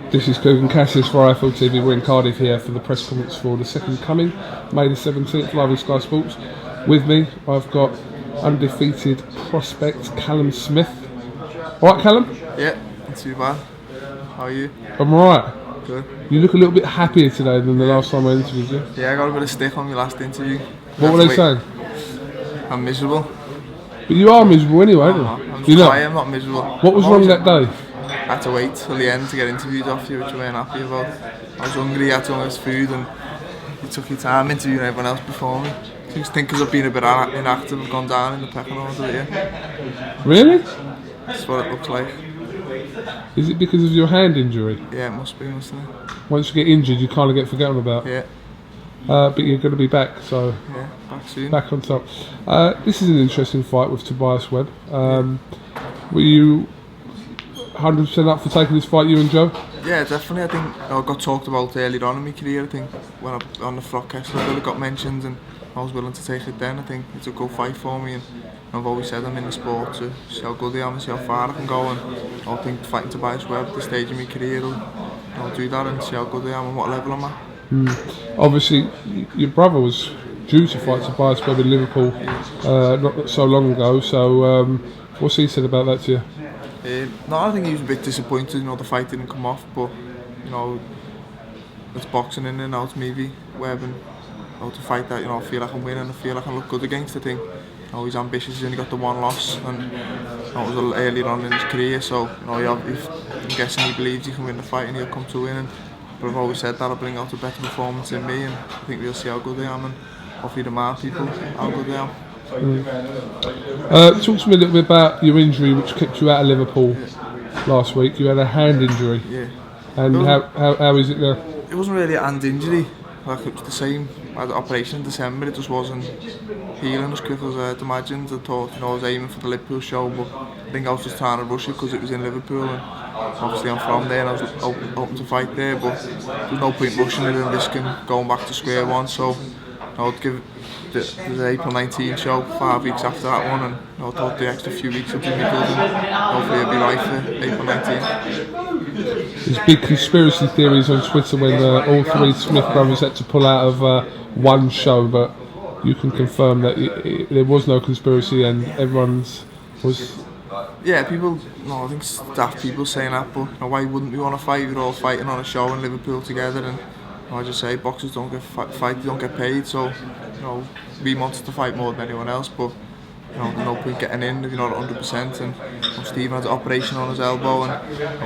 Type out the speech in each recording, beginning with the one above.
This is Callum for IFL TV. We're in Cardiff here for the press conference for the second coming, May the 17th, live on Sky Sports. With me, I've got undefeated prospect Callum Smith. Alright, Callum? Yeah, not too bad. How are you? I'm alright. Good. You look a little bit happier today than the last time I interviewed you. Yeah, I got a bit of stick on my last interview. What were they saying? I'm miserable. But you are miserable anyway, aren't you? I'm just trying, I'm not miserable. What was wrong that day? I had to wait till the end to get interviewed off you, which I weren't happy about. I was hungry, I had to order food, and you took your time interviewing everyone else before me. I just think because I've been a bit inactive, I've gone down in the pecking order, yeah. Really? That's what it looks like. Is it because of your hand injury? Yeah, it must be, mustn't it? Once you get injured, you kind of get forgotten about. Yeah. But you're going to be back, so yeah, back soon. Back on top. This is an interesting fight with Tobias Webb. Were you 100% up for taking this fight, you and Joe? Yeah, definitely. I think I got talked about earlier on in my career. I think when I on the Flock Kessler, it got mentioned, and I was willing to take it then. I think it's a good fight for me, and I've always said I'm in the sport to see how good I am and see how far I can go. And I think fighting Tobias Webb at this stage of my career, I'll do that and see how good I am and what level I'm at. Obviously, your brother was due to fight Tobias Webb in Liverpool not so long ago. So, what's he said about that to you? No, I think he was a bit disappointed. The fight didn't come off, but it's boxing in and out, maybe Webb, and to fight that, I feel like I'm winning. I feel like I look good against the thing. He's ambitious. He's only got the one loss, and that was earlier on in his career. So, I'm guessing he believes he can win the fight and he'll come to win. But I've always said that I'll bring out a better performance in me, and I think we'll see how good I am, and hopefully remind people how good I am. Talk to me a little bit about your injury, which kept you out of Liverpool last week. You had a hand injury. Yeah. And how is it now? It wasn't really a hand injury. Like, it was the same. I had the operation in December. It just wasn't healing as quick as I'd imagined. I thought, I was aiming for the Liverpool show, but I think I was just trying to rush it because it was in Liverpool, and obviously I'm from there and I was hoping to fight there, but there's no point rushing it and risking going back to square one. So I would give the April 19 show 5 weeks after that one, and I thought the extra few weeks would do me good, and hopefully it'll be right for April 19. There's big conspiracy theories on Twitter when all three Smith brothers had to pull out of one show, but you can confirm that there was no conspiracy and everyone's was... Yeah, people, I think staff people saying that, but why wouldn't we want to fight? We're all fighting on a show in Liverpool together, and I just say boxers don't get fight, they don't get paid, so we wanted to fight more than anyone else, but there's no point getting in if you're not 100%. And Stephen had an operation on his elbow, and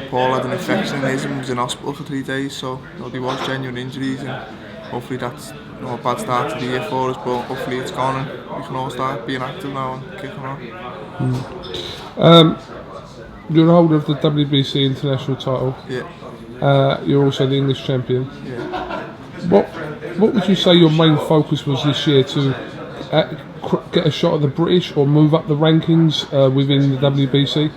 Paul had an infection in his and was in hospital for 3 days, so there was genuine injuries, and hopefully that's a bad start to the year for us, but hopefully it's gone and we can all start being active now and kicking on. You're the holder of the WBC international title. Yeah. You're also the English champion. Yeah. What would you say your main focus was this year, to get a shot at the British or move up the rankings within the WBC?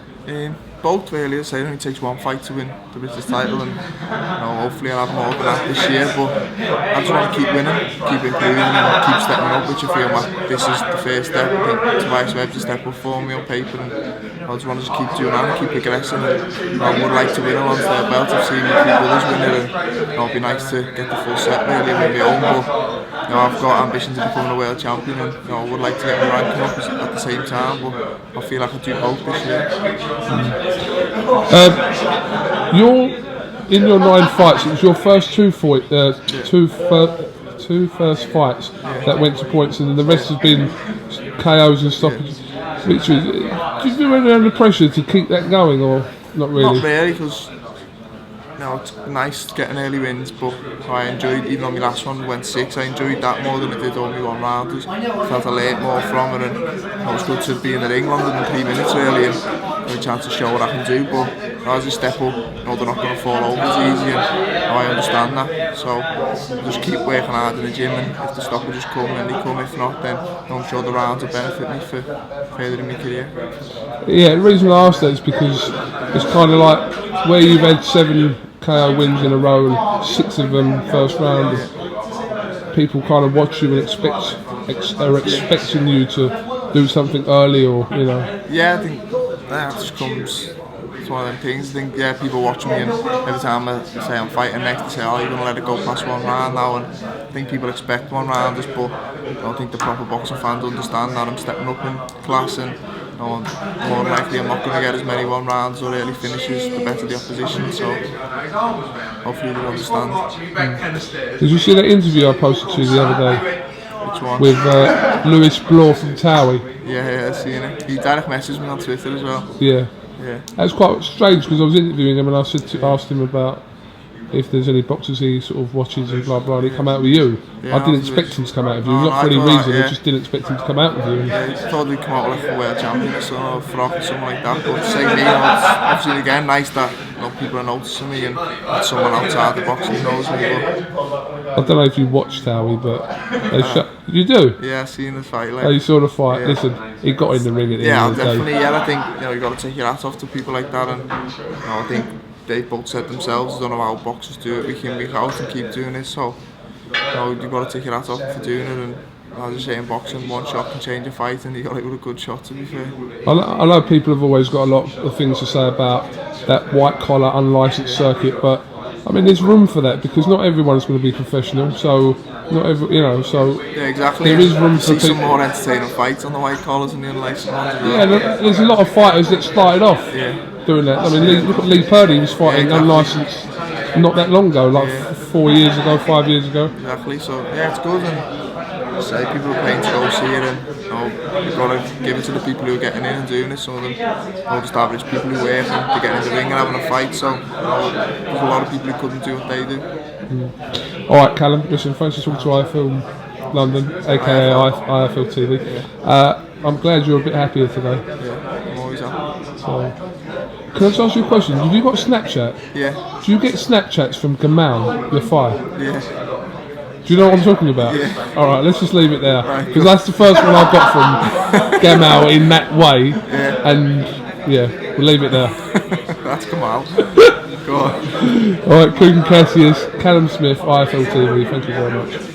Both really. It only takes one fight to win the British title, and hopefully I'll have more than that this year, but I just want to keep winning, keep improving and keep stepping up, which I feel like this is the first step. I think Tobias Webb's a step up for me on paper, and I just want to keep doing that and keep progressing, and I would like to win alongside their belt. I've seen a few others win it, and it'd be nice to get the full set really with my own, but I've got ambitions of becoming a world champion, and I would like to get my ranking up at the same time, but I feel like I do both this year. You're in your 9 fights. It was your first two first fights that went to points, and the rest has been KOs and stoppages. Victory. Do you feel really under pressure to keep that going, or not really? Not really, because it's nice getting early wins, but I enjoyed, even on my last one, went 6, I enjoyed that more than I did on my 1 round. I felt I learned more from it, and it was good to be in the ring longer than 3 minutes really, and have a chance to show what I can do, but as I step up, they're not going to fall over as easy, and I understand that, so just keep working hard in the gym, and if the stoppages come, then they come. If not, then I'm sure the rounds will benefit me for further in my career. Yeah, the reason I asked that is because it's kind of like where you've had 7 KO wins in a row and 6 of them first round. People kind of watch you and are expecting you to do something early, or Yeah, I think that just comes it's one of them things. I think people watch me, and every time I say I'm fighting next, they say, "Oh, you're gonna let it go past 1 round now?" And I think people expect 1 rounders, but I don't think the proper boxing fans understand that I'm stepping up in class, and more than likely I'm not going to get as many 1 rounds or early finishes the better the opposition, so hopefully they'll understand. Did you see that interview I posted to you the other day? Which one? With Lewis Bloor from Towie? Yeah, I've seen it. He direct messaged me on Twitter as well. Yeah. Yeah. That was quite strange because I was interviewing him and I asked him about if there's any boxers he sort of watches and blah blah, and he come out with you. Yeah, I didn't expect him to come out with you, not for any reason, I just didn't expect him to come out with you. Yeah, he thought he'd come out with a world champion or something, or Frock or something like that, but same me, it's obviously again nice that people are noticing me and that someone outside the boxing knows me. I don't know if you watch Towie, but you do? Yeah, I've seen the fight. Oh, you saw the fight? Yeah. Listen, he got in the ring at the end of the day. Definitely, I think you got to take your hat off to people like that, and I think they both said themselves, I don't know how boxers do it week in, week out and keep doing it, so you've got to take your hat off for doing it. And as I say, in boxing, one shot can change a fight, and you got it with a good shot, to be fair. I know people have always got a lot of things to say about that white collar unlicensed circuit, but I mean there's room for that because not everyone's going to be professional, so not every, so yeah, exactly. There is room for some more entertaining fights on the white collars and the unlicensed ones. Yeah, there's a lot of fighters that started off doing that. I mean, look at Lee Purdy, was fighting unlicensed not that long ago, like 4 years ago, 5 years ago. Exactly. So it's good, and say people are paying to go see it, and you've got to give it to the people who are getting in and doing it. Some of them are just average people who work and they get in the ring and having a fight. So there's a lot of people who couldn't do what they do. All right, Callum. Listen, thanks for talking to iFilm London, aka IFL TV. I'm glad you're a bit happier today. Yeah, I'm always happy. So, can I just ask you a question? Have you got Snapchat? Yeah. Do you get Snapchats from Gamal, your fire? Yeah. Do you know what I'm talking about? Yeah. Alright, let's just leave it there. Because Right, that's the first one I got from Gamal in that way. Yeah. And yeah, we'll leave it there. That's Kamal. Go on. Alright, Kugan Cassius, Callum Smith, IFL TV, thank you very much.